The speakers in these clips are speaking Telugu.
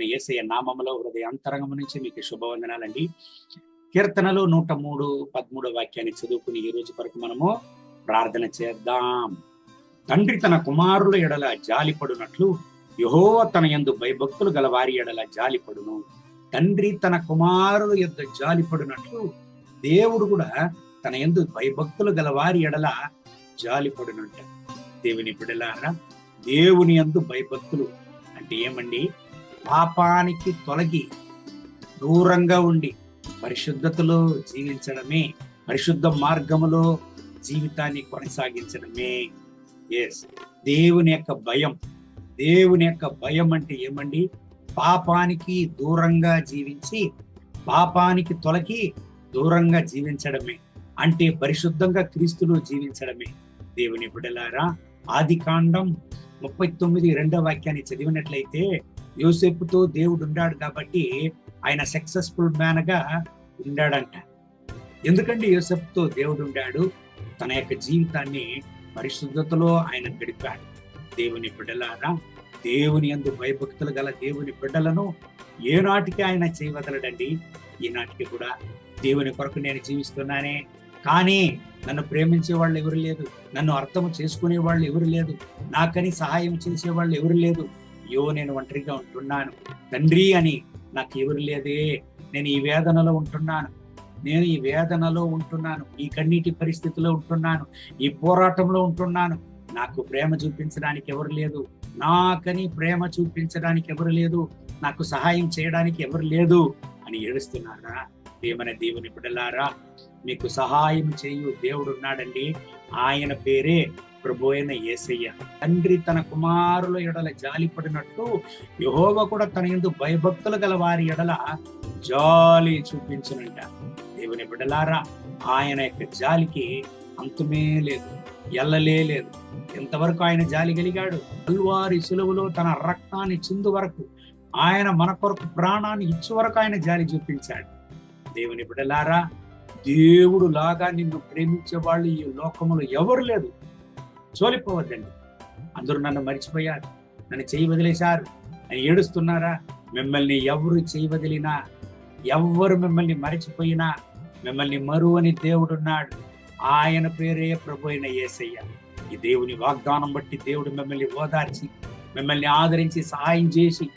యేసయ్య నామములో హృదయ అంతరంగం నుంచి మీకు శుభవందనాలండి. కీర్తనలు 103:13 వాక్యాన్ని చదువుకుని ఈ రోజు వరకు మనము ప్రార్థన చేద్దాం. తండ్రి తన కుమారుల ఎడల జాలిపడునట్లు యెహోవా తన యందు భయభక్తులు గల వారి ఎడల జాలిపడును. తండ్రి తన కుమారుల యొద్ద జాలిపడునట్లు దేవుడు కూడా తన యందు భయభక్తులు గల వారి ఎడల జాలిపడునంట. దేవుని బిడ్డలారా, దేవుని యందు భయభక్తులు అంటే ఏమండి? పాపానికి తొలగి దూరంగా ఉండి పరిశుద్ధతలో జీవించడమే, పరిశుద్ధ మార్గములో జీవితాన్ని కొనసాగించడమే. ఎస్, దేవుని యొక్క భయం. దేవుని యొక్క భయం అంటే ఏమండి? పాపానికి దూరంగా జీవించి పాపానికి తొలగి దూరంగా జీవించడమే, అంటే పరిశుద్ధంగా క్రీస్తులో జీవించడమే. దేవుని బిడ్డలారా, ఆదికాండం 39:2 వాక్యాన్ని చదివినట్లయితే యోసేపుతో దేవుడు ఉన్నాడు కాబట్టి ఆయన సక్సెస్ఫుల్ మ్యాన్ గా ఉండాడంట. ఎందుకంటే యోసేపుతో దేవుడు ఉండాడు, తన యొక్క జీవితాన్ని పరిశుద్ధతలో ఆయన గడిపాడు. దేవుని బిడ్డలారా, దేవుని యందు భయభక్తులు గల దేవుని బిడ్డలను ఏనాటికి ఆయన చేయవదలడండి. ఈనాటికి కూడా దేవుని కొరకు నేను జీవిస్తున్నానే, కానీ నన్ను ప్రేమించే వాళ్ళు ఎవరు లేదు, నన్ను అర్థం చేసుకునే వాళ్ళు ఎవరు లేదు, నాకని సహాయం చేసే వాళ్ళు ఎవరు లేదు, అయ్యో నేను ఒంటరిగా ఉంటున్నాను తండ్రి అని నాకు ఎవరు లేదే, నేను ఈ వేదనలో ఉంటున్నాను, నేను ఈ వేదనలో ఉంటున్నాను, ఈ కన్నీటి పరిస్థితిలో ఉంటున్నాను, ఈ పోరాటంలో ఉంటున్నాను, నాకు ప్రేమ చూపించడానికి ఎవరు లేదు, నాకని ప్రేమ చూపించడానికి ఎవరు లేదు, నాకు సహాయం చేయడానికి ఎవరు లేదు అని ఏడుస్తున్నారా? ప్రియమైన దేవుని బిడ్డలారా, మీకు సహాయం చేయు దేవుడు ఉన్నాడండి. ఆయన పేరే ప్రభు అయిన యేసయ్య. తండ్రి తన కుమారుల ఎడల జాలిపడినట్టు యెహోవా కూడా తన యందు భయభక్తులు గల వారి ఎడల జాలి చూపించునంట. దేవుని బిడ్డలారా, ఆయన యొక్క జాలికి అంతమే లేదు, ఎల్లలే లేదు. ఎంతవరకు ఆయన జాలి కలిగాడు? కల్వారి సులువులో తన రక్తాన్ని చిందు వరకు, ఆయన మన కొరకు ప్రాణాన్ని ఇచ్చే వరకు ఆయన జాలి చూపించాడు. దేవుని బిడ్డలారా, దేవుడు లాగా నిన్ను ప్రేమించే వాళ్ళు ఈ లోకములో ఎవరు లేదు. చోలిపోవద్దండి. అందరూ నన్ను మర్చిపోయారు, నన్ను చేయి వదిలేశారు అని ఏడుస్తున్నారా? మిమ్మల్ని ఎవరు చేయి వదిలినా, ఎవ్వరు మిమ్మల్ని మరచిపోయినా, మిమ్మల్ని మరువని దేవుడున్నాడు. ఆయన పేరే ప్రభు అయిన యేసయ్య. ఈ దేవుని వాగ్దానం బట్టి దేవుడు మిమ్మల్ని ఓదార్చి, మిమ్మల్ని ఆదరించి, సహాయం చేసి,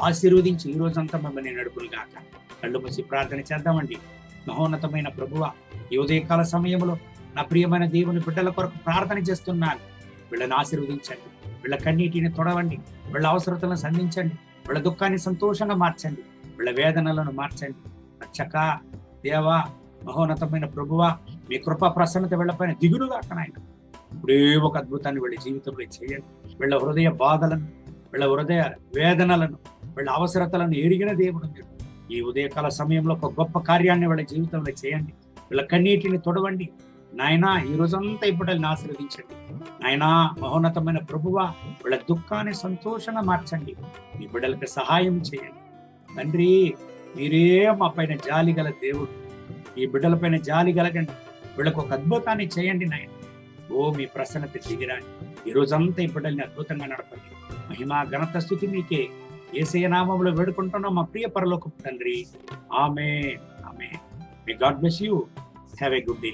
ఆశీర్వదించి ఈ రోజంతా మిమ్మల్ని నడుపును గాక. కళ్ళు మూసి ప్రార్థన చేద్దామండి. మహోన్నతమైన ప్రభువా, ఈ ఉదయకాల సమయంలో నా ప్రియమైన దేవుని బిడ్డల కొరకు ప్రార్థన చేస్తున్నాను. వీళ్ళని ఆశీర్వదించండి, వీళ్ళ కన్నీటిని తొడవండి, వీళ్ళ అవసరతలను సంధించండి, వీళ్ళ దుఃఖాన్ని సంతోషంగా మార్చండి, వీళ్ళ వేదనలను మార్చండి. రక్షక దేవా, మహోన్నతమైన ప్రభువా, మీ కృపా ప్రసన్నత వీళ్ళపైన దిగులుగా నాయన ఇప్పుడే ఒక అద్భుతాన్ని వీళ్ళ జీవితంలో చేయండి. వీళ్ళ హృదయ బాధలను, వీళ్ళ హృదయ వేదనలను, వీళ్ళ అవసరతలను ఎరిగిన దేవుడు మీరు. ఈ ఉదయకాల సమయంలో ఒక గొప్ప కార్యాన్ని వీళ్ళ జీవితంలో చేయండి. వీళ్ళ కన్నీటిని తొడవండి నాయనా. ఈ రోజంతా ఇప్పుడు ఆశీర్వదించండి నాయనా. మహోన్నతమైన ప్రభువా, వీళ్ళ దుఃఖాన్ని సంతోషంగా మార్చండి. మీ బిడ్డలకు సహాయం చేయండి తండ్రి. మీరే మా పైన జాలి గల దేవుడు. ఈ బిడ్డల పైన జాలి కలగండి. వీళ్ళకు ఒక అద్భుతాన్ని చేయండి నాయన. ఓ మీ ప్రసన్నత దిగిరాని ఈ రోజంతా ఈ బిడ్డల్ని అద్భుతంగా నడపండి. మహిమా ఘనత స్తుతి మీకే. యేసయ్య నామములో వేడుకుంటున్నాం మా ప్రియ పరలోకపు తండ్రి. ఆమేన్, ఆమేన్. May God bless you. Have a good day.